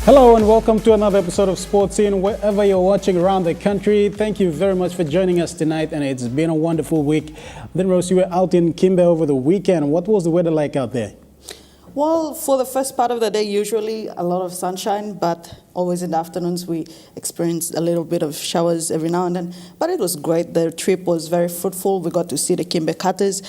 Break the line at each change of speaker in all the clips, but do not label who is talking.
Hello and welcome to another episode of Sports In, wherever you're watching around the country. Thank you very much for joining us tonight, and it's been a wonderful week. Then Rose, you were out in Kimbe over the weekend. What was the weather like out there?
Well, for the first part of the day, usually a lot of sunshine, but always in the afternoons we experience a little bit of showers every now and then. But it was great. The trip was very fruitful. We got to see the Kimbe Cutters,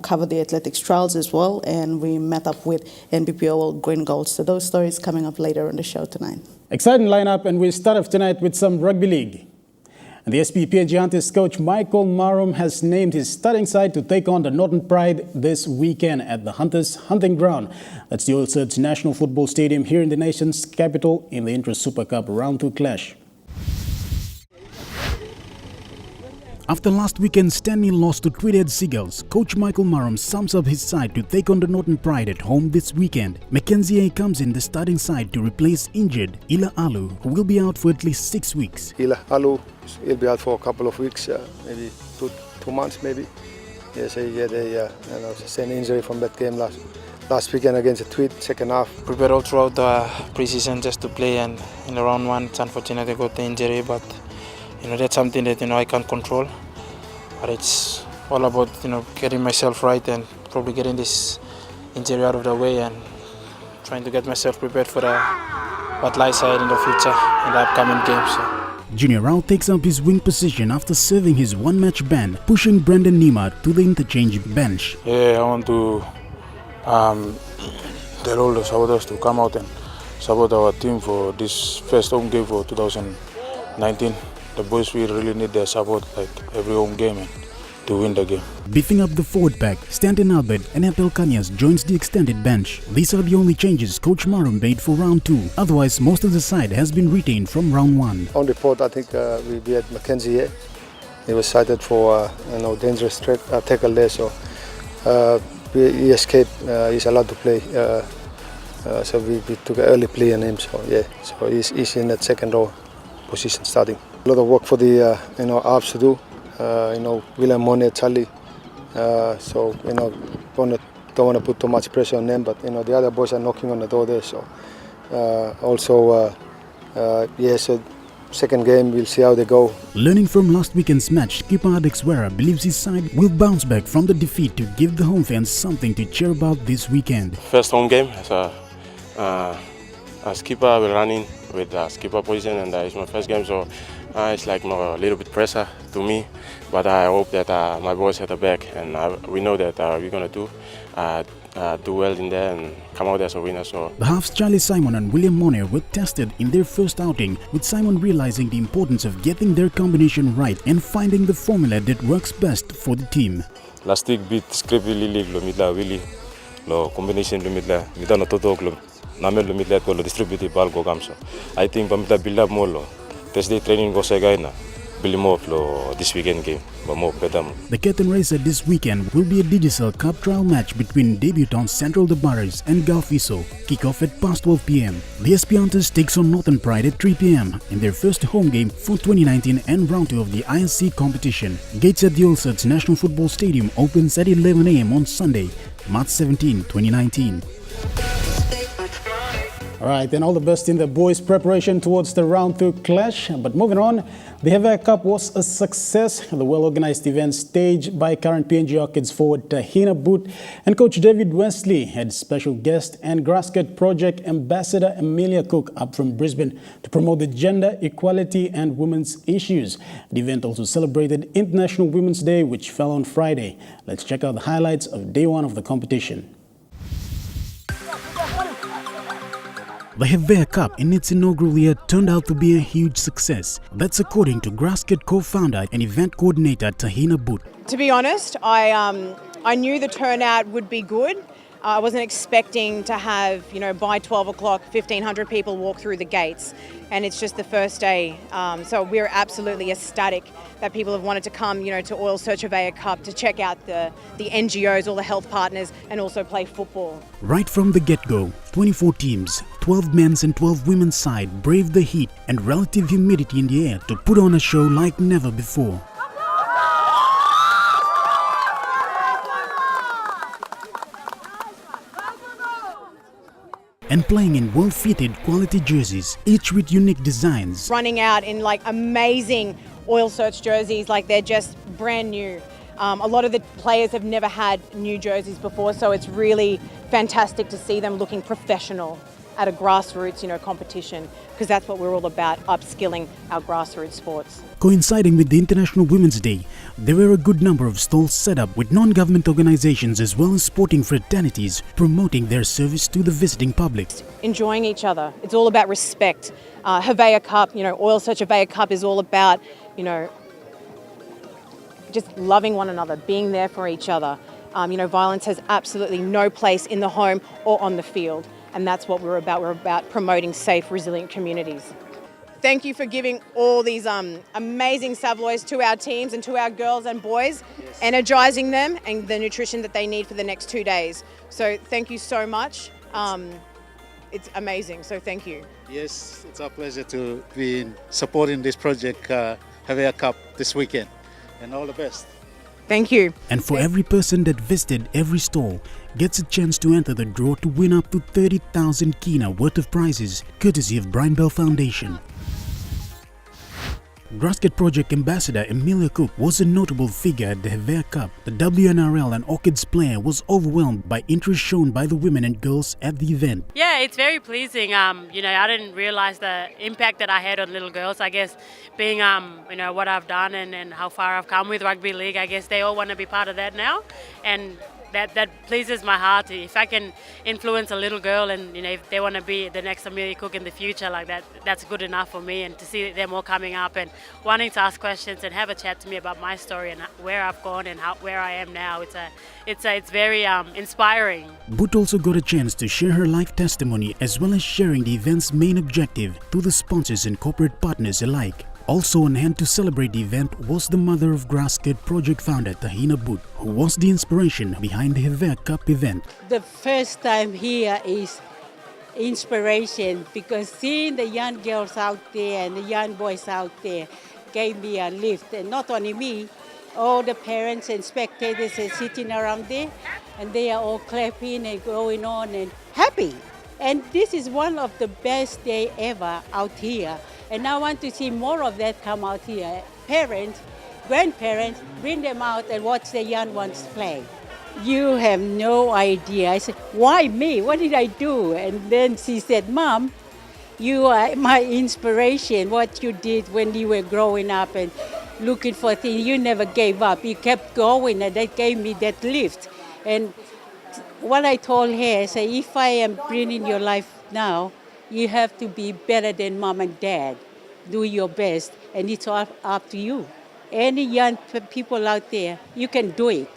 cover the athletics trials as well, and we met up with NBPOL Green Gold. So those stories coming up later on the show tonight. Exciting lineup, and we start off tonight with some rugby league. And the SPPNG Hunters coach Michael Marum has named his starting side to take on the Northern Pride this weekend at the Hunters Hunting Ground. That's the Oil Search National Football Stadium here in the nation's capital in the Intra Super Cup Round 2 clash. After last weekend's standing loss to Tweed Head Seagulls, coach Michael Marum sums up his side to take on the Northern Pride at home this weekend. Mackenzie A comes in the starting side to replace injured Ila Alu, who will be out for at least 6 weeks.
Ila Alu will be out for a couple of weeks, maybe two months maybe. Yes, he had a sustained injury from that game last weekend against the Tweed, second half.
Prepared all throughout the preseason just to play, and in the round one it's unfortunate I got the injury, but that's something that I can't control. But it's all about getting myself right and probably getting this injury out of the way and trying to get myself prepared for what lies ahead in the future in the upcoming games. So.
Junior Rao takes up his wing position after serving his one-match ban, pushing Brendan Nima to the interchange bench.
Yeah, I want to tell all the supporters to come out and support our team for this first home game for 2019. The boys, we really need their support like every home game and to win the game.
Beefing up the forward pack, Stanton Albert and Apel Kanyas joins the extended bench. These are the only changes Coach Marum made for round 2. Otherwise, most of the side has been retained from round 1.
On report, I think we had Mackenzie A. He was cited for dangerous tackle there, so he escaped. He's allowed to play. So we took an early play on him. So yeah, so he's in that second row position starting. A lot of work for the halves to do. William Monet, Charlie. So don't want to put too much pressure on them, but the other boys are knocking on the door there. So so second game we'll see how they go.
Learning from last weekend's match, skipper Adex Wera believes his side will bounce back from the defeat to give the home fans something to cheer about this weekend.
First home game as skipper, we're running with the skipper position, and it's my first game, so it's like a little bit pressure to me. But I hope that my boys at the back, and we know that we're gonna do well in there and come out as a winner. So
the halves Charlie Simon and William Moner were tested in their first outing, with Simon realizing the importance of getting their combination right and finding the formula that works best for the team.
Last week beat script really Willie lo combination no toto namel lumit ko lo distribute ball go gamso. I think pamita build up more lo Thursday training go sa na bili mo lo this weekend game mo better mo.
The Curtain Racer this weekend will be a Digicel Cup trial match between debutants Central Dabris and Gulf ISO. Kick-off at past 12 p.m. The SP Hunters takes on Northern Pride at 3 p.m. in their first home game for 2019 and round 2 of the ISC competition. Gates at the Oil Search National Football Stadium opens at 11 a.m. on Sunday, March 17, 2019. All right, and all the best in the boys' preparation towards the round 2 clash. But moving on, the Heave Cup was a success. The well-organized event staged by current PNG Orchids forward Tahina Boot and Coach David Wesley had special guest and Grasscut Project Ambassador Amelia Cook up from Brisbane to promote the gender equality and women's issues. The event also celebrated International Women's Day, which fell on Friday. Let's check out the highlights of day 1 of the competition. The Heave Cup in its inaugural year turned out to be a huge success. That's according to Grasscut co-founder and event coordinator Tahina Boot.
To be honest, I knew the turnout would be good. I wasn't expecting to have, by 12 o'clock, 1,500 people walk through the gates, and it's just the first day. So we're absolutely ecstatic that people have wanted to come, to Oil Search Heave Cup to check out the NGOs, all the health partners, and also play football.
Right from the get-go, 24 teams, 12 men's and 12 women's side braved the heat and relative humidity in the air to put on a show like never before. and playing in well-fitted quality jerseys, each with unique designs.
Running out in like amazing oil search jerseys, like they're just brand new. A lot of the players have never had new jerseys before, so it's really fantastic to see them looking professional at a grassroots, competition, because that's what we're all about, upskilling our grassroots sports.
Coinciding with the International Women's Day, there were a good number of stalls set up with non-government organizations as well as sporting fraternities promoting their service to the visiting public.
Enjoying each other. It's all about respect. Heave Cup, Oil Search Heave Cup is all about, just loving one another, being there for each other. Violence has absolutely no place in the home or on the field. And that's what we're about. We're about promoting safe, resilient communities. Thank you for giving all these amazing Savoys to our teams and to our girls and boys, energising them and the nutrition that they need for the next 2 days. So thank you so much. It's amazing, so thank you.
Yes, it's our pleasure to be supporting this project, Heave Cup, this weekend. And all the best.
Thank you.
And for every person that visited every stall gets a chance to enter the draw to win up to 30,000 kina worth of prizes, courtesy of Brian Bell Foundation. Grasscut Project Ambassador Emilia Cook was a notable figure at the Heave Cup. The WNRL and Orchids player was overwhelmed by interest shown by the women and girls at the event.
Yeah, it's very pleasing. I didn't realize the impact that I had on little girls. I guess being, what I've done and how far I've come with rugby league, I guess they all want to be part of that now. And that pleases my heart. If I can influence a little girl and, if they want to be the next Emilia Cook in the future like that, that's good enough for me. And to see them all coming up and wanting to ask questions and have a chat to me about my story and where I've gone and where I am now, it's very inspiring.
Boot also got a chance to share her life testimony as well as sharing the event's main objective to the sponsors and corporate partners alike. Also on hand to celebrate the event was the mother of Grasscut Project founder Tahina Boot, who was the inspiration behind the Heave Cup event.
The first time here is inspiration because seeing the young girls out there and the young boys out there gave me a lift. And not only me, all the parents and spectators are sitting around there and they are all clapping and going on and happy. And this is one of the best day ever out here. And I want to see more of that come out here. Parents, grandparents, bring them out and watch the young ones play. You have no idea. I said, why me? What did I do? And then she said, Mom, you are my inspiration. What you did when you were growing up and looking for things, you never gave up. You kept going and that gave me that lift. And what I told her, I said, if I am bringing your life now, you have to be better than mom and dad. Do your best, and it's all up to you. Any young people out there, you can do it.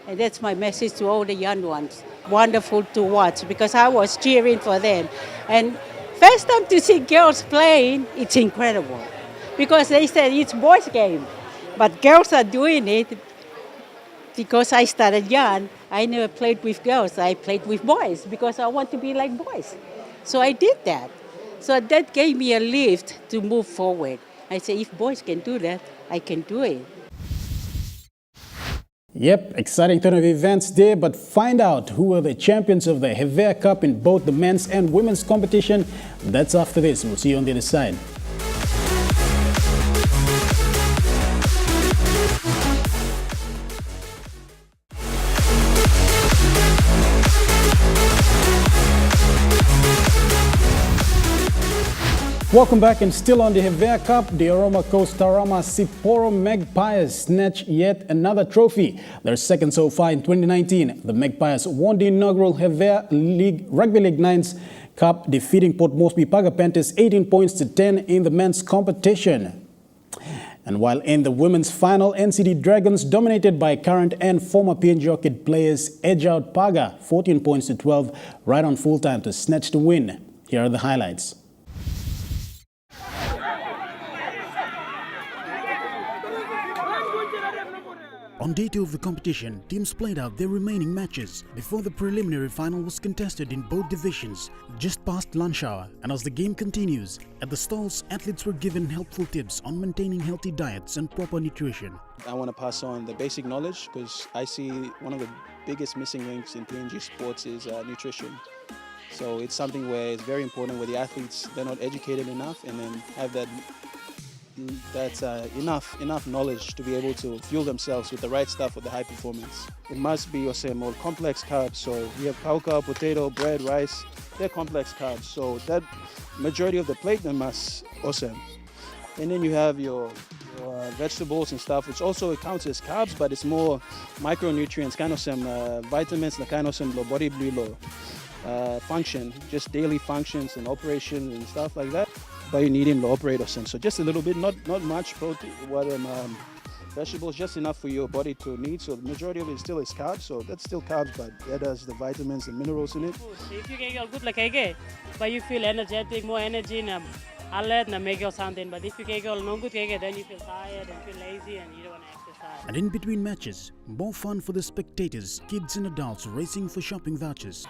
And that's my message to all the young ones. Wonderful to watch because I was cheering for them. And first time to see girls playing, it's incredible. Because they said it's boys' game, but girls are doing it. Because I started young, I never played with girls. I played with boys because I want to be like boys. So I did that. So that gave me a lift to move forward. I said, if boys can do that, I can do it.
Yep, exciting turn of events there, but find out who were the champions of the Heave Cup in both the men's and women's competition. That's after this. We'll see you on the other side. Welcome back, and still on the Heave Cup, the Aroma Coast Taurama Siporo Magpies snatched yet another trophy. Their second so far in 2019. The Magpies won the inaugural Heave League Rugby League Nines Cup, defeating Port Moresby Paga Panthers 18 points to 10 in the men's competition. And while in the women's final, NCD Dragons, dominated by current and former PNG Orchid players, edge out Paga 14 points to 12 right on full time to snatch the win. Here are the highlights. On day 2 of the competition, teams played out their remaining matches before the preliminary final was contested in both divisions just past lunch hour. And as the game continues, at the stalls, athletes were given helpful tips on maintaining healthy diets and proper nutrition.
I want to pass on the basic knowledge because I see one of the biggest missing links in PNG sports is nutrition. So it's something where it's very important where the athletes, they're not educated enough and then have enough knowledge to be able to fuel themselves with the right stuff for the high performance. It must be, more complex carbs. So we have kauka, potato, bread, rice. They're complex carbs. So that majority of the plate then must awesome. And then you have your vegetables and stuff, which also it counts as carbs, but it's more micronutrients, kind of some vitamins, kind of some body blue function, just daily functions and operations and stuff like that. But you need him to operate or some. So just a little bit, not much protein, vegetables, just enough for your body to need. So the majority of it still is carbs, so that's still carbs, but that has the vitamins and minerals in it.
If you get good like but you feel energetic, more energy, alert, make something. But if you get no good, then you feel tired and feel lazy and you don't want to exercise.
And in between matches, more fun for the spectators, kids and adults racing for shopping vouchers.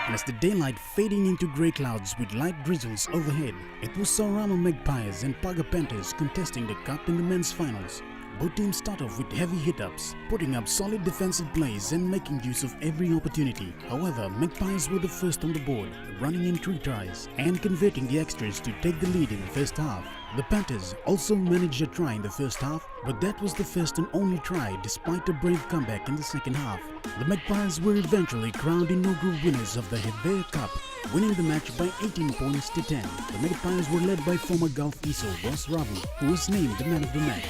As the daylight fading into grey clouds with light drizzles overhead, it was Taurama Magpies and Paga Panthers contesting the cup in the men's finals. Both teams start off with heavy hit-ups, putting up solid defensive plays and making use of every opportunity. However, Magpies were the first on the board, running in 3 tries and converting the extras to take the lead in the first half. The Panthers also managed a try in the first half, but that was the first and only try despite a brave comeback in the second half. The Magpies were eventually crowned inaugural winners of the Heave Cup, winning the match by 18 points to 10. The Magpies were led by former Gulf ISO Ross Ravu, who was named the man of the match.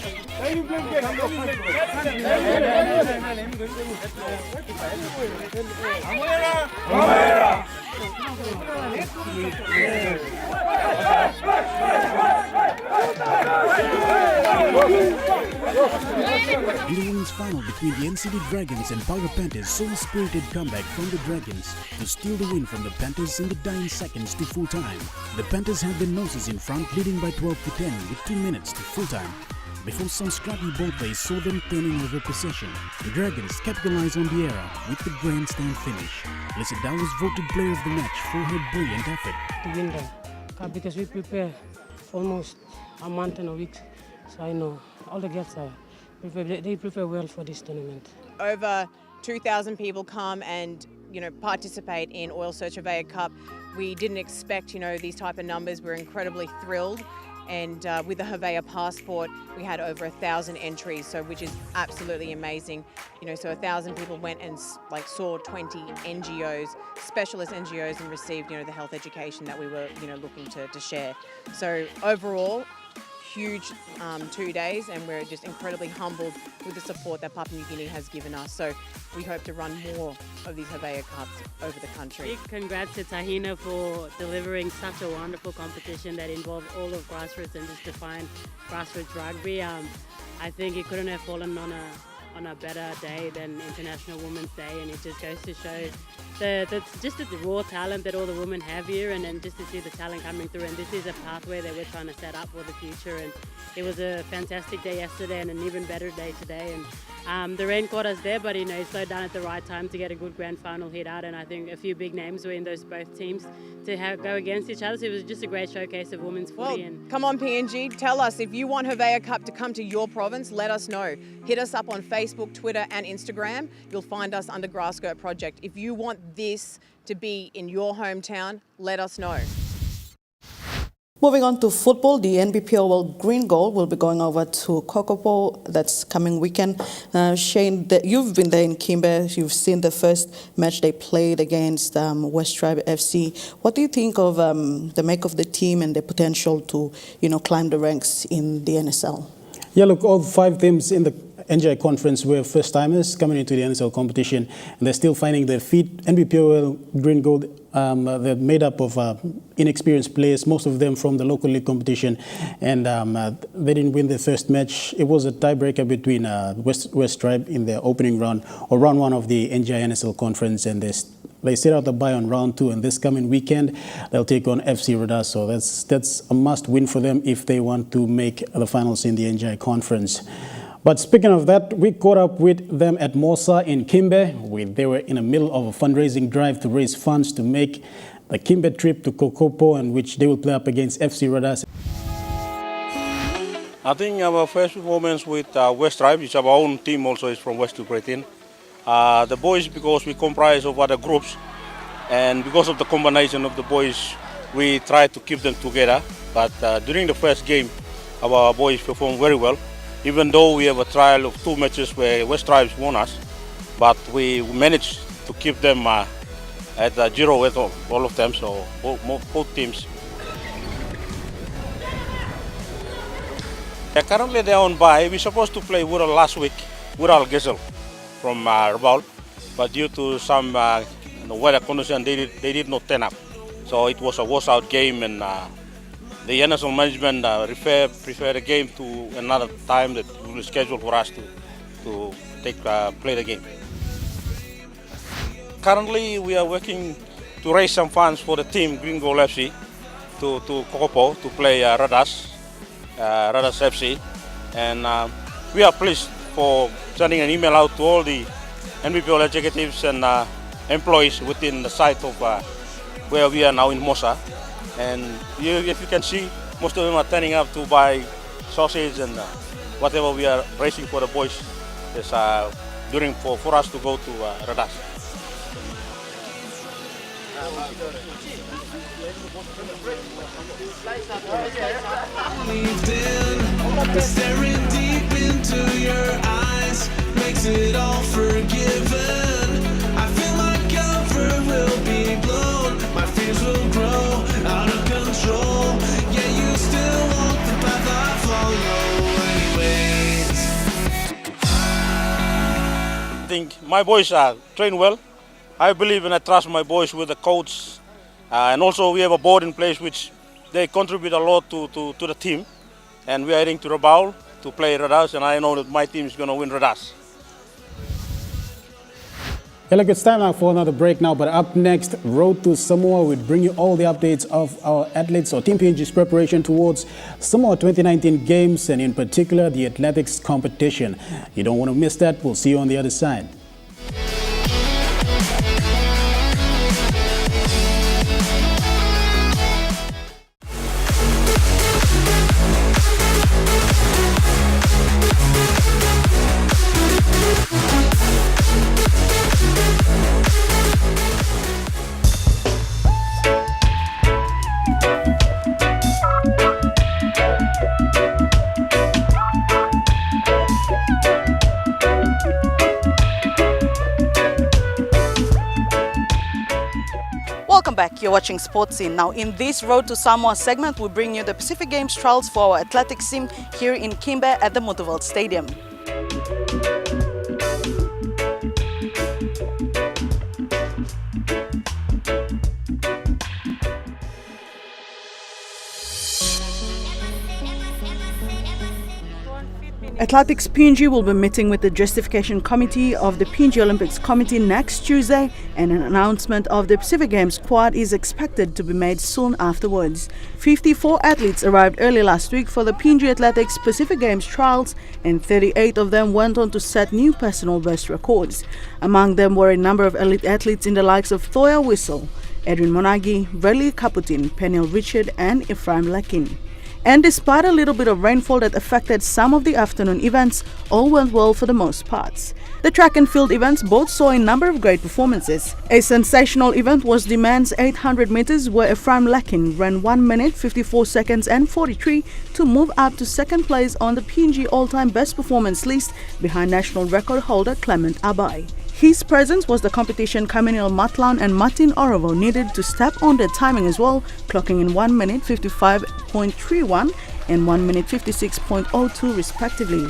In the women's final between the NCD Dragons and Paga Panthers saw a spirited comeback from the Dragons to steal the win from the Panthers in the dying seconds to full time. The Panthers had their noses in front, leading by 12 to 10 with 2 minutes to full time, before some scrappy ball play saw them turning over possession. The Dragons capitalized on the error with the grandstand finish. Lisada was voted player of the match for her brilliant effort.
To win the cup because we prepare for almost a month and a week. So I know all the girls they prepare well for this tournament.
Over 2,000 people come and participate in Oil Search Heave Cup. We didn't expect these type of numbers. We're incredibly thrilled. And with the Heave passport, we had over 1,000 entries, so which is absolutely amazing. So 1,000 people went and saw 20 NGOs, specialist NGOs, and received the health education that we were looking to share. So overall, huge 2 days, and we're just incredibly humbled with the support that Papua New Guinea has given us. So we hope to run more of these Heave Cups over the country.
Big congrats to Tahina for delivering such a wonderful competition that involved all of grassroots and just defined grassroots rugby. I think it couldn't have fallen on a better day than International Women's Day, and it just goes to show the raw talent that all the women have here, and then just to see the talent coming through. And this is a pathway that we're trying to set up for the future. And it was a fantastic day yesterday and an even better day today. And the rain caught us there, but it slowed down at the right time to get a good grand final hit out. And I think a few big names were in those both teams to go against each other. So it was just a great showcase of women's footy.
Well, come on PNG, tell us if you want Heave Cup to come to your province. Let us know. Hit us up on Facebook, Twitter, and Instagram. You'll find us under Grassskirt Project. If you want this to be in your hometown, let us know.
Moving on to football, the NBPOL Green Gold will be going over to Kokopo. That's coming weekend. Shane, you've been there in Kimbe. You've seen the first match they played against West Tribe FC. What do you think of the make of the team and the potential to, climb the ranks in the NSL?
Yeah, look, all 5 teams in the NGI conference were first-timers coming into the NSL competition, and they're still finding their feet. NBPOL Green Gold, they're made up of inexperienced players, most of them from the local league competition, and they didn't win their first match. It was a tiebreaker between West Tribe in their opening round, or round 1 of the NGI NSL conference, and they set out the bye on round 2, and this coming weekend they'll take on FC Radar. So that's a must win for them if they want to make the finals in the NGI conference. But speaking of that, we caught up with them at Mosa in Kimbe. They were in the middle of a fundraising drive to raise funds to make the Kimbe trip to Kokopo, in which they will play up against FC Radas.
I think our first performance with West Tribe, it's our own team also is from West to Cretin. The boys, because we comprise of other groups, and because of the combination of the boys, we try to keep them together. But during the first game, our boys performed very well. Even though we have a trial of 2 matches where West Tribes won us, but we managed to keep them at 0 with all of them, so both teams. Currently they're on bye. We're supposed to play Wural last week, Wural Gesel from Rabaul, but due to some weather condition, they did not turn up. So it was a washout game, and the NSL management prefer the game to another time that will schedule for us to play the game. Currently we are working to raise some funds for the team Green Goal FC to Kokopo to play Radas FC, and we are pleased for sending an email out to all the NBPL executives and employees within the site of where we are now in Mosa. And if you can see, most of them are turning up to buy sausage and whatever we are raising for the boys is for us to go to Radas.
Staring deep into your eyes makes it all forgiven. I feel my comfort will be blown, my fears will grow out of control. Yeah, you still walk the path I follow anyways.
I think my boys are trained well. I believe and I trust my boys with the coach, and also we have a board in place which they contribute a lot to the team. And we are heading to Rabaul to play Radas, and I know that my team is going to win Radas.
Well, it's time now for another break now, but up next, Road to Samoa will bring you all the updates of our athletes or Team PNG's preparation towards Samoa 2019 games, and in particular, the athletics competition. You don't want to miss that. We'll see you on the other side.
Welcome back. You're watching Sports Scene. Now, in this Road to Samoa segment, we bring you the Pacific Games trials for our athletics team here in Kimbe at the Mutterveld Stadium. Athletics PNG will be meeting with the Justification Committee of the PNG Olympics Committee next Tuesday, and an announcement of the Pacific Games squad is expected to be made soon afterwards. 54 athletes arrived early last week for the PNG Athletics Pacific Games trials, and 38 of them went on to set new personal best records. Among them were a number of elite athletes in the likes of Thoya Whistle, Edwin Monagi, Relly Caputin, Peniel Richard and Ephraim Lakin. And despite a little bit of rainfall that affected some of the afternoon events, all went well for the most parts. The track and field events both saw a number of great performances. A sensational event was the men's 800 meters, where Ephraim Lakin ran 1 minute 54 seconds and 43 to move up to second place on the PNG all-time best performance list behind national record holder Clement Abai. His presence was the competition Kaminil Matlan and Martin Orovo needed to step on their timing as well, clocking in 1 minute 55.31 and 1 minute 56.02 respectively.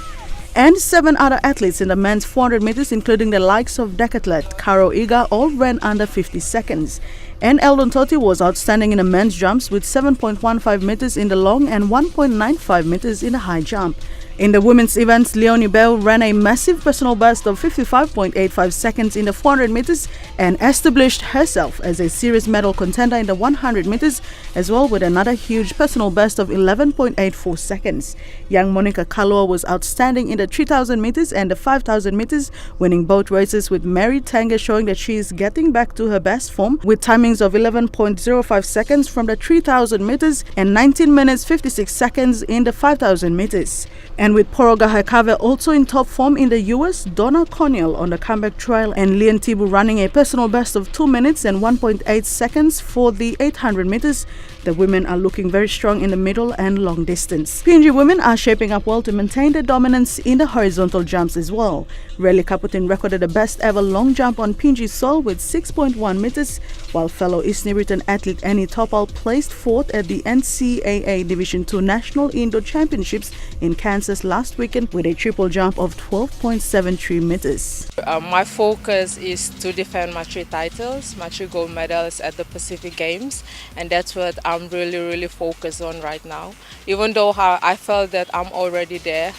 And 7 other athletes in the men's 400 meters, including the likes of decathlete Karo Iga, all ran under 50 seconds. And Eldon Totti was outstanding in the men's jumps with 7.15 meters in the long and 1.95 meters in the high jump. In the women's events, Leonie Bell ran a massive personal best of 55.85 seconds in the 400 meters and established herself as a serious medal contender in the 100 meters, as well with another huge personal best of 11.84 seconds. Young Monica Kalua was outstanding in the 3,000 meters and the 5,000 meters, winning both races, with Mary Tanger showing that she is getting back to her best form with timings of 11.05 seconds from the 3,000 meters and 19 minutes 56 seconds in the 5,000 meters. And with Poroga Hakave also in top form in the US, Donna Coniel on the comeback trail and Lian Tibu running a personal best of 2 minutes and 1.8 seconds for the 800 meters. The women are looking very strong in the middle and long distance. PNG women are shaping up well to maintain their dominance in the horizontal jumps as well. Rayleigh Kaputin recorded the best ever long jump on PNG soil with 6.1 meters, while fellow East Newbriton athlete Annie Topal placed fourth at the NCAA Division II National Indoor Championships in Kansas last weekend with a triple jump of 12.73 meters.
My focus is to defend my 3 titles, my 3 gold medals at the Pacific Games, and that's what I'm really focused on right now. Even though I felt that I'm already there,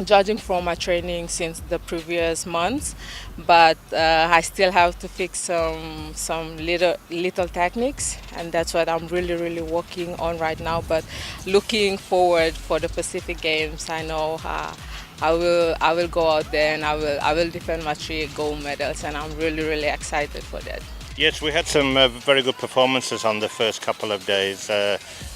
judging from my training since the previous months, but I still have to fix some little techniques, and that's what I'm really working on right now. But looking forward for the Pacific Games, I know I will go out there and I will defend my 3 gold medals, and I'm really excited for that.
Yes, we had some very good performances on the first couple of days,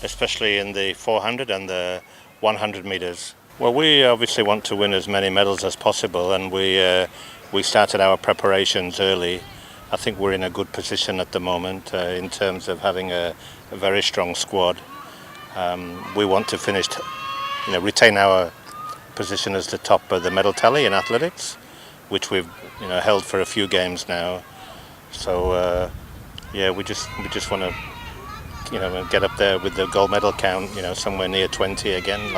especially in the 400 and the 100 meters. Well, we obviously want to win as many medals as possible, and we started our preparations early. I think we're in a good position at the moment in terms of having a very strong squad. We want to finish, retain our position as the top of the medal tally in athletics, which we've held for a few games now. So yeah, we just want to get up there with the gold medal count, somewhere near 20 again,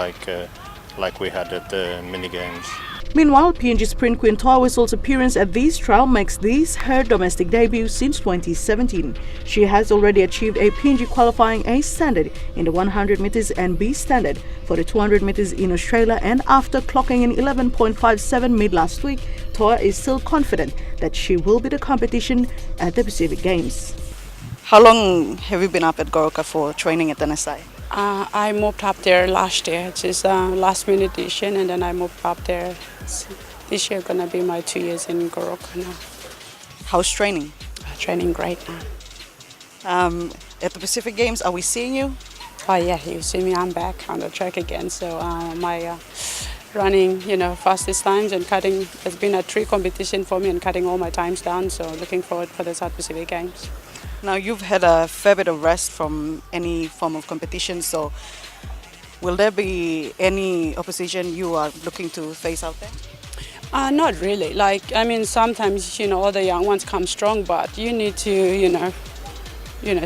like we had at the mini games.
Meanwhile, PNG sprint queen Toa Whistle's appearance at this trial makes this her domestic debut since 2017. She has already achieved a PNG qualifying A standard in the 100 meters and B standard for the 200 meters in Australia, and after clocking in 11.57 mid last week, Toa is still confident that she will be the competition at the Pacific Games. How long have you been up at Goroka for training at NSI?
I moved up there last year, just last minute decision, and then I moved up there. This year gonna be my 2 years in Goroka now.
How's training?
Training great now.
At the Pacific Games, are we seeing you?
Oh yeah, you see me, I'm back on the track again. So my running, fastest times and cutting has been a 3 competition for me, and cutting all my times down. So looking forward for the South Pacific Games.
Now you've had a fair bit of rest from any form of competition, so will there be any opposition you are looking to face out there?
Not really. Sometimes, all the young ones come strong, but you need to,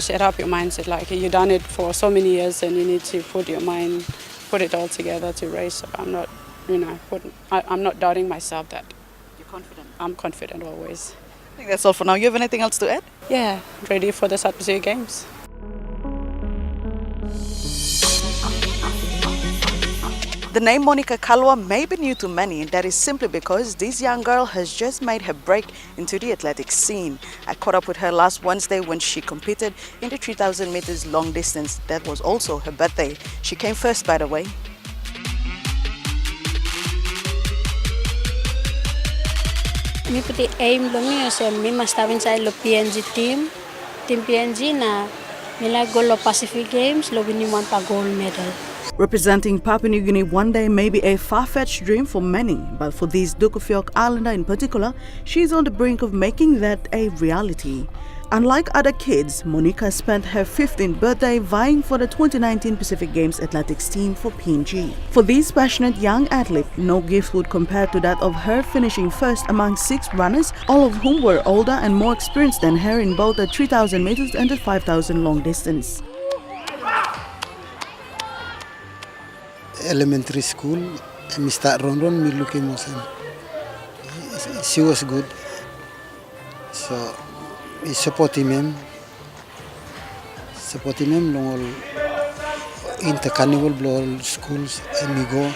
set up your mindset. Like, you've done it for so many years, and you need to put it all together to race. So I'm not, I'm not doubting myself that.
You're confident?
I'm confident always.
I think that's all for now. You have anything else to add?
Yeah, ready for the South Pacific Games.
The name Monica Kalua may be new to many, and that is simply because this young girl has just made her break into the athletics scene. I caught up with her last Wednesday when she competed in the 3,000 meters long distance. That was also her birthday. She came first, by the way.
Mi pati aim lo mi se mi masta inside lo PNG team PNG na mila go lo Pacific Games lo win one pa gold medal.
Representing Papua New Guinea one day may be a far-fetched dream for many, but for this Duke of York Islander in particular, she is on the brink of making that a reality. Unlike other kids, Monica spent her 15th birthday vying for the 2019 Pacific Games athletics team for PNG. For this passionate young athlete, no gift would compare to that of her finishing first among 6 runners, all of whom were older and more experienced than her in both the 3,000 meters and the 5,000 long distance.
Elementary school, me start run, me looking Muslim. She was good, so we supporting him long all inter carnival blow schools and we go.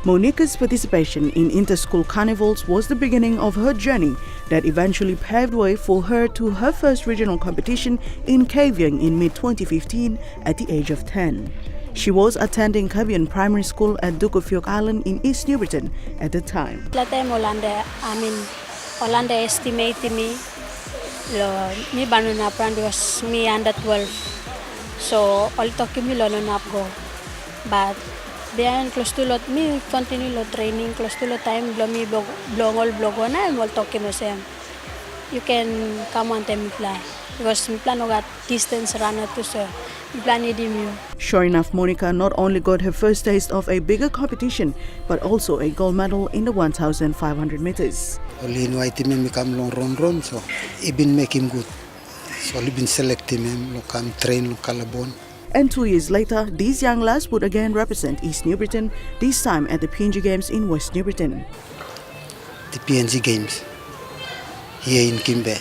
Monica's participation in inter-school carnivals was the beginning of her journey that eventually paved way for her to her first regional competition in Kavieng in mid-2015 at the age of 10. She was attending Kavieng Primary School at Duke of York Island in East New Britain at the time.
Orlando estimated me. Me banuna brand was me under 12. So all talking me not go. But then close to lot me continue lot training close to lot time blow me blog on and all talking the same. You can come on time fly. Because me plan got distance runner to so me plan need you.
Sure enough, Monica not only got her first taste of a bigger competition, but also a gold medal in the 1,500 meters.
Only invite me come long run, so he been making good. So he been selecting him, look come train, look Calabon.
And 2 years later, these young lads would again represent East New Britain, this time at the PNG Games in West New Britain.
The PNG Games here in Kimbe.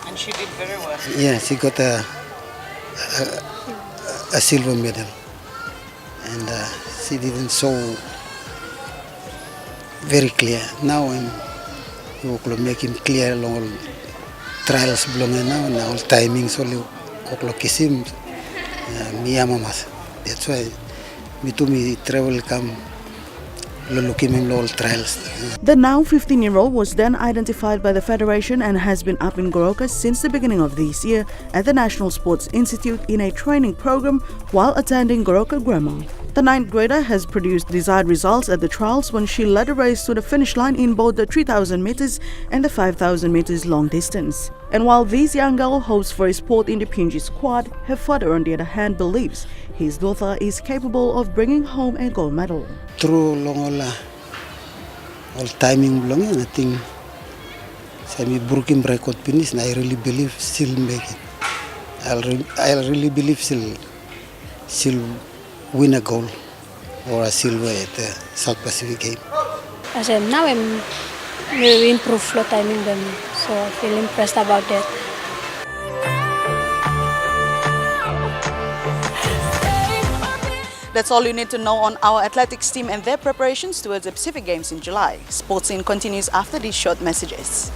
And she did very well.
Yeah, she got a silver medal, and she didn't show very clear. Now you can make him clear all trials belong now all timings only kisim me amamas. That's why me travel come looking him all trials.
The now 15-year-old was then identified by the Federation and has been up in Goroka since the beginning of this year at the National Sports Institute in a training program while attending Goroka Grammar. The 9th grader has produced desired results at the trials when she led a race to the finish line in both the 3,000 meters and the 5,000 meters long distance. And while this young girl hopes for a spot in the PNG squad, her father on the other hand believes his daughter is capable of bringing home a gold medal.
Through long all timing long, I think semi broken record finish, and I really believe she'll make it. I really believe she'll win a gold or a silver at the South Pacific Game.
I said now I'm improve flow timing them, so I feel impressed about that.
That's all you need to know on our athletics team and their preparations towards the Pacific Games in July. Sports Scene continues after these short messages.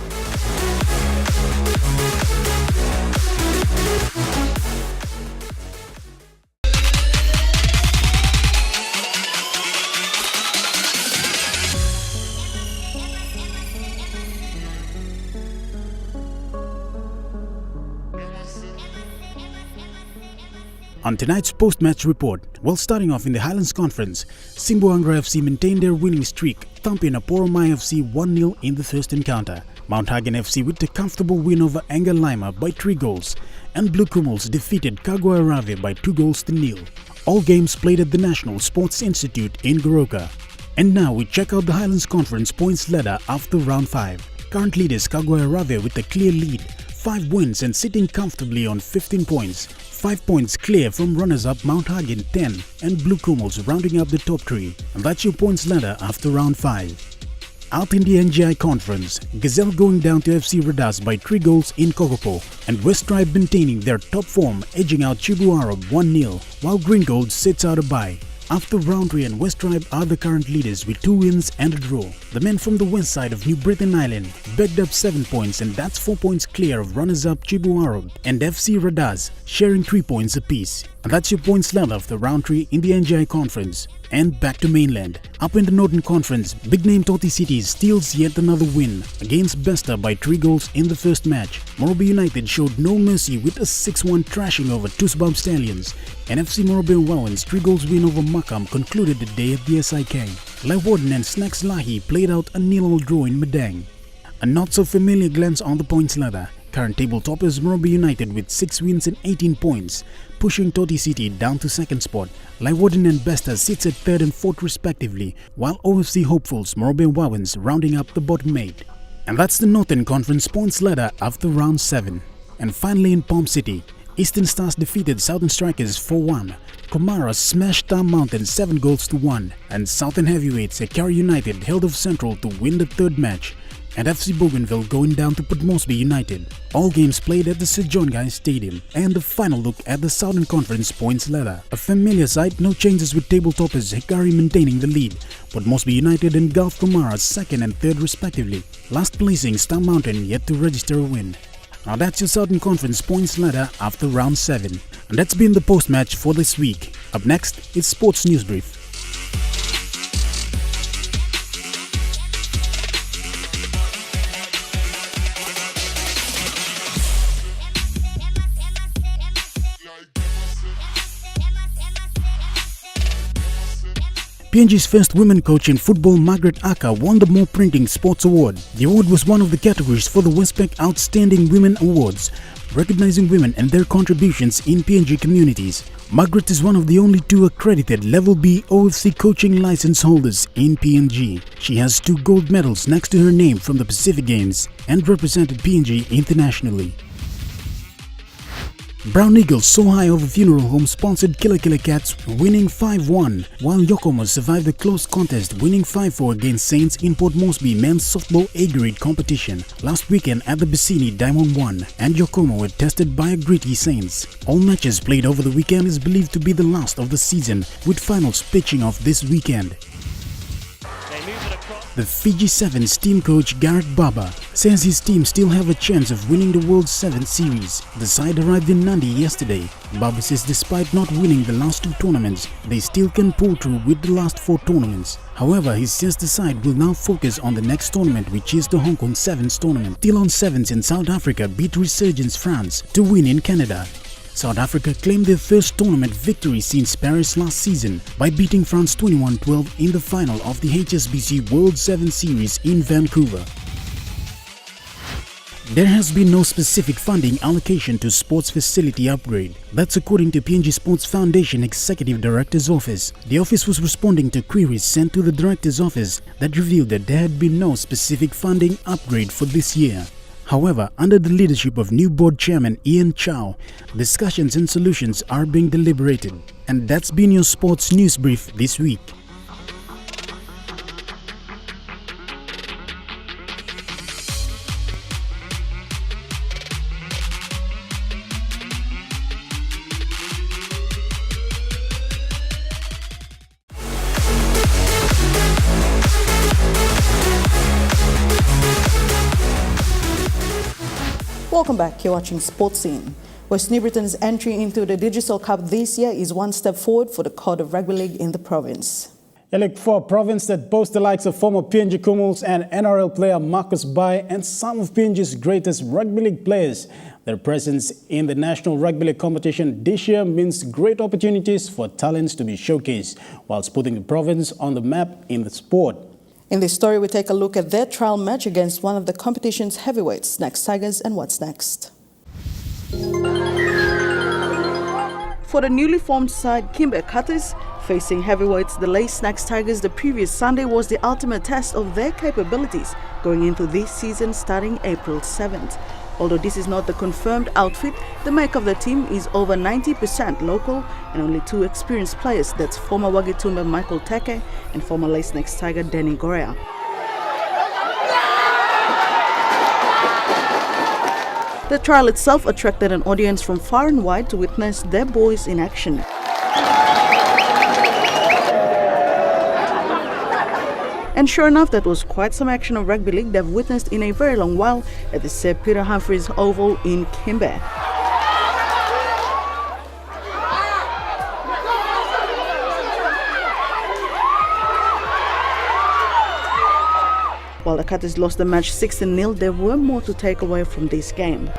On tonight's post-match report, while starting off in the Highlands Conference, Simbuangra FC maintained their winning streak, thumping Aporomai FC 1-0 in the first encounter. Mount Hagen FC with a comfortable win over Anga Lima by 3 goals, and Blue Kumals defeated Kagwa Arave by 2-0. All games played at the National Sports Institute in Goroka. And now we check out the Highlands Conference points ladder after round 5. Current leaders Kagwa Arave with a clear lead, 5 wins and sitting comfortably on 15 points. 5 points clear from runners-up Mount Hagen 10 and Blue Kumals rounding up the top 3. And that's your points ladder after round 5. Out in the NGI Conference, Gazelle going down to FC Radas by 3 goals in Kokopo, and West Tribe maintaining their top form, edging out Chibu Arab 1-0, while Green Gold sits out a bye. After round 3, and West Tribe are the current leaders with 2 wins and a draw. The men from the west side of New Britain Island bagged up 7 points, and that's 4 points clear of runners-up Chibu Arab and FC Radas, sharing 3 points apiece. And that's your points ladder after round 3 in the NGI Conference. And back to mainland. Up in the Northern Conference, big name Toti City steals yet another win against Besta by 3 goals in the first match. Morobe United showed no mercy with a 6-1 thrashing over Tusbab Stallions. And FC Morobe Wowens 3 goals win over Makam concluded the day at the SIK. Leeuwarden and Snacks Lahi played out a 0-0 draw in Medang. A not so familiar glance on the points ladder. Current table toppers Morobe United with 6 wins and 18 points, pushing Toti City down to 2nd spot. Leeuwarden and Besta sits at 3rd and 4th respectively, while OFC hopefuls Morobe Wowens rounding up the bottom 8. And that's the Northern Conference points ladder after round 7. And finally in Palm City, Eastern Stars defeated Southern Strikers 4-1. Komara smashed Tam Mountain 7-1, and Southern Heavyweights Ekari United held off Central to win the 3rd match. and FC Bougainville going down to Port Moresby United. All games played at the Sir John Guy Stadium, and the final look at the Southern Conference points ladder. A familiar sight, no changes with table toppers Hikari maintaining the lead, Port Moresby United and Gulf Kumara second and third respectively. Last placing Star Mountain yet to register a win. Now that's your Southern Conference points ladder after round 7. And that's been the post-match for this week. Up next is Sports News Brief. PNG's first women coach in football, Margaret Aka, won the More Printing Sports Award. The award was one of the categories for the Westpac Outstanding Women Awards, recognizing women and their contributions in PNG communities. Margaret is one of the only 2 accredited Level B OFC coaching license holders in PNG. She has 2 gold medals next to her name from the Pacific Games and represented PNG internationally. Brown Eagles so high over funeral home sponsored Killer Killer Cats, winning 5-1, while Yokomo survived a close contest, winning 5-4 against Saints in Port Moresby men's softball A-grade competition. Last weekend at the Bassini, Diamond won, and Yokomo were tested by a gritty Saints. All matches played over the weekend is believed to be the last of the season, with finals pitching off this weekend. The Fiji Sevens team coach Garrett Baba says his team still have a chance of winning the World 7 Series. The side arrived in Nandi yesterday. Baba says despite not winning the last 2 tournaments, they still can pull through with the last 4 tournaments. However, he says the side will now focus on the next tournament, which is the Hong Kong Sevens tournament. Tilon Sevens in South Africa beat Resurgence France to win in Canada. South Africa claimed their first tournament victory since Paris last season by beating France 21-12 in the final of the HSBC World 7 Series in Vancouver. There has been no specific funding allocation to sports facility upgrade. That's according to PNG Sports Foundation Executive Director's Office. The office was responding to queries sent to the Director's Office that revealed that there had been no specific funding upgrade for this year. However, under the leadership of new board chairman Ian Chow, discussions and solutions are being deliberated. And that's been your sports news brief this week.
Welcome back. You're watching Sports Scene. West New Britain's entry into the Digital Cup this year is one step forward for the Code of Rugby League in the province.
Look, for a province that boasts the likes of former PNG Kumuls and NRL player Marcus Bai and some of PNG's greatest rugby league players, their presence in the National Rugby League competition this year means great opportunities for talents to be showcased, whilst putting the province on the map in the sport.
In this story, we take a look at their trial match against one of the competition's heavyweights, Snacks Tigers, and what's next. For the newly formed side, Kimbe Cutters, facing heavyweights the late Snacks Tigers the previous Sunday was the ultimate test of their capabilities going into this season starting April 7th. Although this is not the confirmed outfit, the make of the team is over 90% local and only 2 experienced players, that's former Wagitumba Michael Teke and former late Snacks Tiger Danny Gorea. The trial itself attracted an audience from far and wide to witness their boys in action. And sure enough, that was quite some action of rugby league they've witnessed in a very long while at the Sir Peter Humphreys Oval in Kimbe. While the Cutters lost the match 6-0, there were more to take away from this game.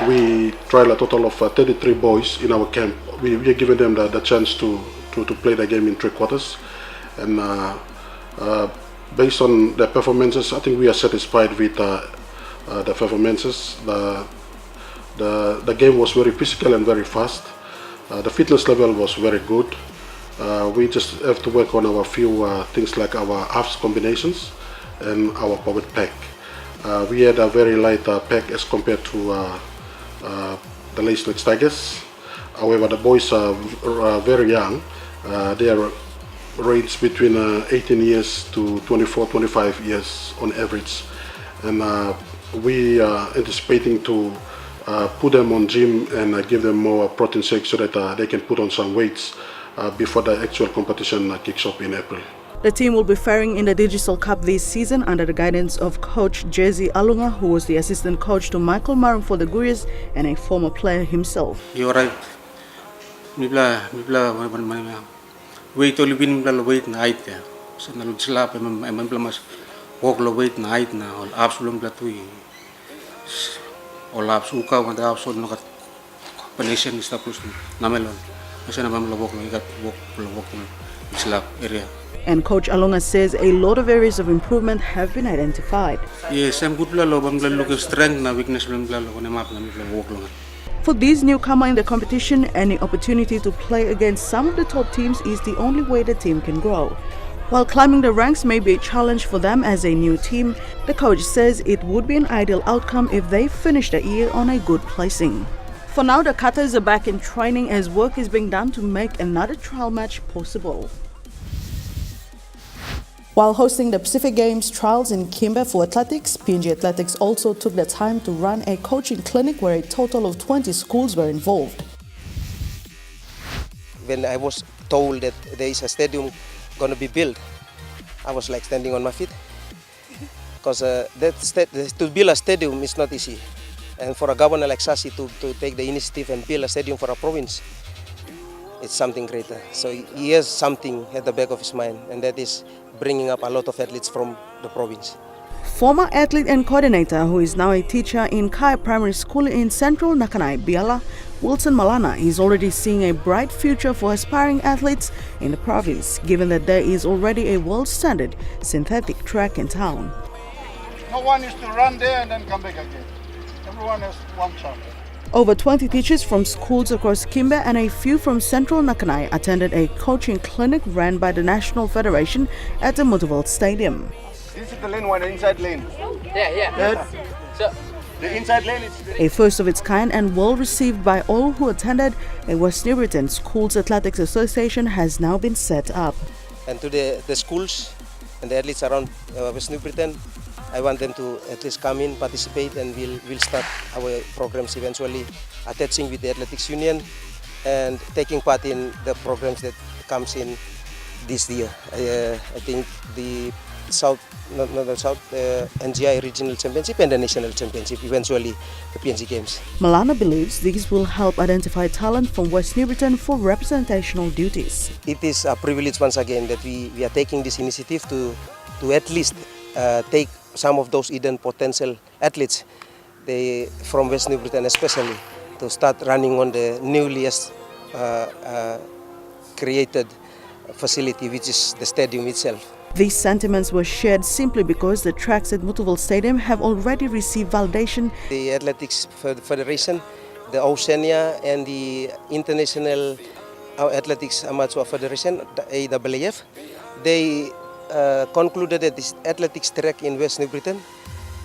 We tried a total of 33 boys in our camp. We are giving them the chance to play the game in 3 quarters. And based on their performances, I think we are satisfied with the performances. The game was very physical and very fast. The fitness level was very good. We just have to work on our few things like our halves combinations and our powered pack. We had a very light pack as compared to the late Snacks Tigers. However, the boys are very young. They are range between 18 years to 24, 25 years on average. And we are anticipating to put them on gym and give them more protein shakes so that they can put on some weights before the actual competition kicks off in April.
The team will be faring in the Digital Cup this season under the guidance of coach Jesse Alunga, who was the assistant coach to Michael Marum for the Gurias and a former player himself.
You're right. Wait only been wait night there. So now slap and mas walk the wait night now. All absolute platui. All absoluka and the absolute no combination is not plus namelon. Kasi na mamla walk slap area.
And Coach Alunga says a lot of areas of improvement have been identified.
Yes, I'm good lalo. I'm look strength na weakness lalo. Kung map na walk lang.
For these newcomer in the competition, any opportunity to play against some of the top teams is the only way the team can grow. While climbing the ranks may be a challenge for them as a new team, the coach says it would be an ideal outcome if they finish the year on a good placing. For now, the Cutters are back in training as work is being done to make another trial match possible. While hosting the Pacific Games trials in Kimbe for athletics, PNG Athletics also took the time to run a coaching clinic where a total of 20 schools were involved.
When I was told that there is a stadium going to be built, I was like standing on my feet. Because to build a stadium is not easy. And for a governor like Sasi to take the initiative and build a stadium for a province, it's something greater. So he has something at the back of his mind, and that is bringing up a lot of athletes from the province.
Former athlete and coordinator who is now a teacher in Kai Primary School in Central Nakanai, Biala, Wilson Malana is already seeing a bright future for aspiring athletes in the province, given that there is already a world standard synthetic track in town.
No one is to run there and then come back again. Everyone has one chance.
Over 20 teachers from schools across Kimbe and a few from Central Nakanai attended a coaching clinic ran by the National Federation at the Mutterville Stadium.
This is the lane one, the inside lane. Yeah. So the inside lane is
A first of its kind and well received by all who attended, a West New Britain Schools Athletics Association has now been set up.
And to the schools and the athletes around West New Britain, I want them to at least come in, participate, and we'll start our programs eventually, attaching with the Athletics Union and taking part in the programs that comes in this year. I think the NGI Regional Championship and the National Championship, eventually the PNG Games.
Malana believes these will help identify talent from West New Britain for representational duties.
It is a privilege once again that we are taking this initiative to at least take some of those hidden potential athletes from West New Britain especially to start running on the newest created facility, which is the stadium itself.
These sentiments were shared simply because the tracks at Mutterville Stadium have already received validation.
The Athletics Federation, the Oceania and the International Athletics Amateur Federation, the AAAF, they concluded that this athletics track in West New Britain,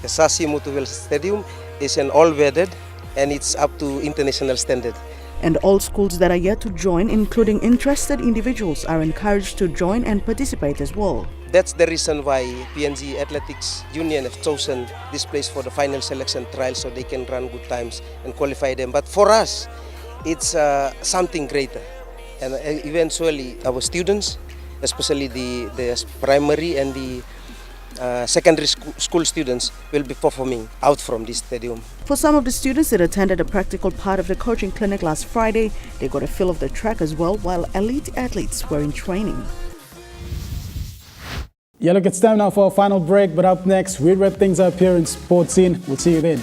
the Sasi Mutterville Stadium, is an all-weathered and it's up to international standard.
And all schools that are yet to join, including interested individuals, are encouraged to join and participate as well.
That's the reason why PNG Athletics Union have chosen this place for the final selection trial so they can run good times and qualify them. But for us, it's something greater. And eventually our students, especially the primary and the secondary school students, will be performing out from this stadium.
For some of the students that attended a practical part of the coaching clinic last Friday, they got a feel of the track as well, while elite athletes were in training.
Yeah, look, it's time now for our final break, but up next, we wrap things up here in Sports Scene. We'll see you then.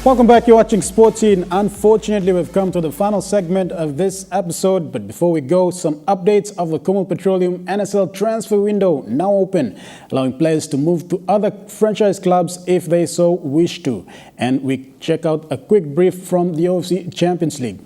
Welcome back, you're watching Sports Scene. Unfortunately, we've come to the final segment of this episode, but before we go, some updates of the Kumul Petroleum NSL transfer window now open, allowing players to move to other franchise clubs if they so wish to. And we check out a quick brief from the OFC Champions League.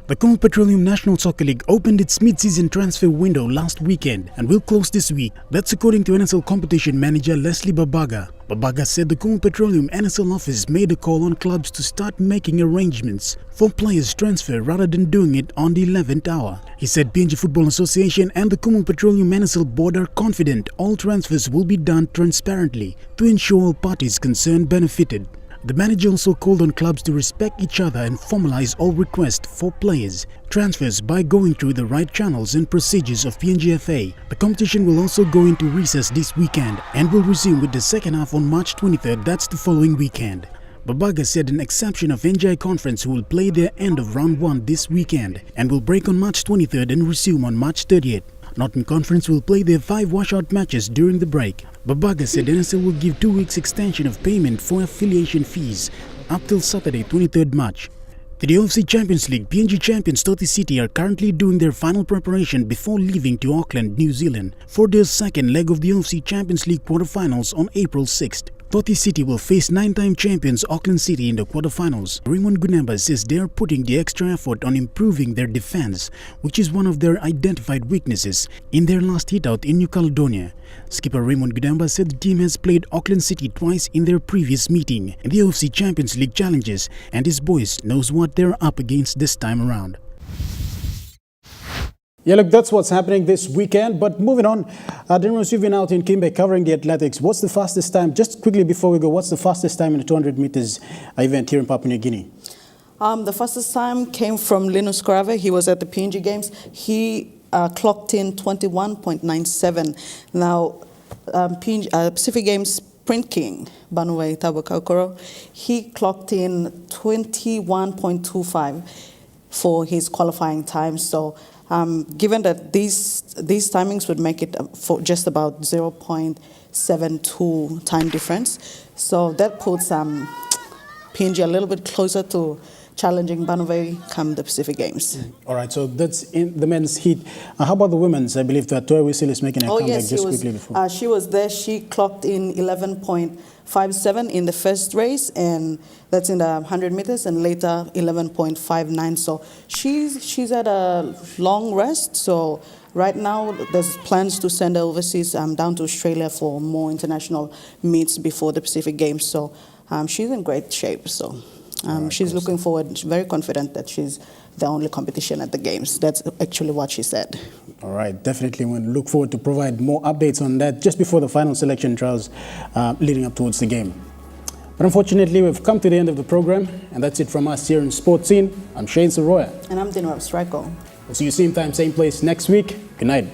The Kumul Petroleum National Soccer League opened its mid-season transfer window last weekend and will close this week. That's according to NSL competition manager Leslie Babaga. Babaga said the Kumul Petroleum NSL office made a call on clubs to start making arrangements for players' transfer rather than doing it on the 11th hour. He said PNG Football Association and the Kumul Petroleum NSL board are confident all transfers will be done transparently to ensure all parties concerned benefited. The manager also called on clubs to respect each other and formalize all requests for players' transfers by going through the right channels and procedures of PNGFA. The competition will also go into recess this weekend and will resume with the second half on March 23rd, that's the following weekend. Babaga said an exception of NGI Conference who will play their end of round 1 this weekend and will break on March 23rd and resume on March 30th. Northern Conference will play their 5 washout matches during the break. Babaga said NSL will give 2 weeks extension of payment for affiliation fees up till Saturday 23rd March. To the OFC Champions League, PNG champions Toti City are currently doing their final preparation before leaving to Auckland, New Zealand for their second leg of the OFC Champions League quarterfinals on April 6th. Toti City will face 9-time champions Auckland City in the quarterfinals. Raymond Gunemba says they are putting the extra effort on improving their defense, which is one of their identified weaknesses in their last hit-out in New Caledonia. Skipper Raymond Gunemba said the team has played Auckland City twice in their previous meeting in the OFC Champions League challenges, and his boys knows what they're up against this time around. Yeah, look, that's what's happening this weekend. But moving on, Denros, you've been out in Kimbe covering the athletics. What's the fastest time? Just quickly before we go, what's the fastest time in the 200 meters event here in Papua New Guinea?
The fastest time came from Linus Grave. He was at the PNG Games. He clocked in 21.97. Now, Pacific Games Sprint King, Banue Tabakaukoro, he clocked in 21.25 for his qualifying time. So, given that these timings would make it for just about 0.72 time difference, so that puts PNG a little bit closer to challenging Banove come the Pacific Games.
All right, so that's in the men's heat. How about the women's? I believe that Toya Wisil is making a comeback
yes,
just quickly before.
She was there. She clocked in 11.57 in the first race, and that's in the 100 meters, and later 11.59. So she's at a long rest. So right now there's plans to send her overseas down to Australia for more international meets before the Pacific Games. So she's in great shape. So she's looking forward, very confident that she's the only competition at the Games. That's actually what she said.
All right, definitely we'll look forward to provide more updates on that just before the final selection trials leading up towards the game. But unfortunately, we've come to the end of the program, and that's it from us here in Sports Scene. I'm Shane Soroya.
And I'm Dinwab Strico.
We'll see you same time, same place next week. Good night.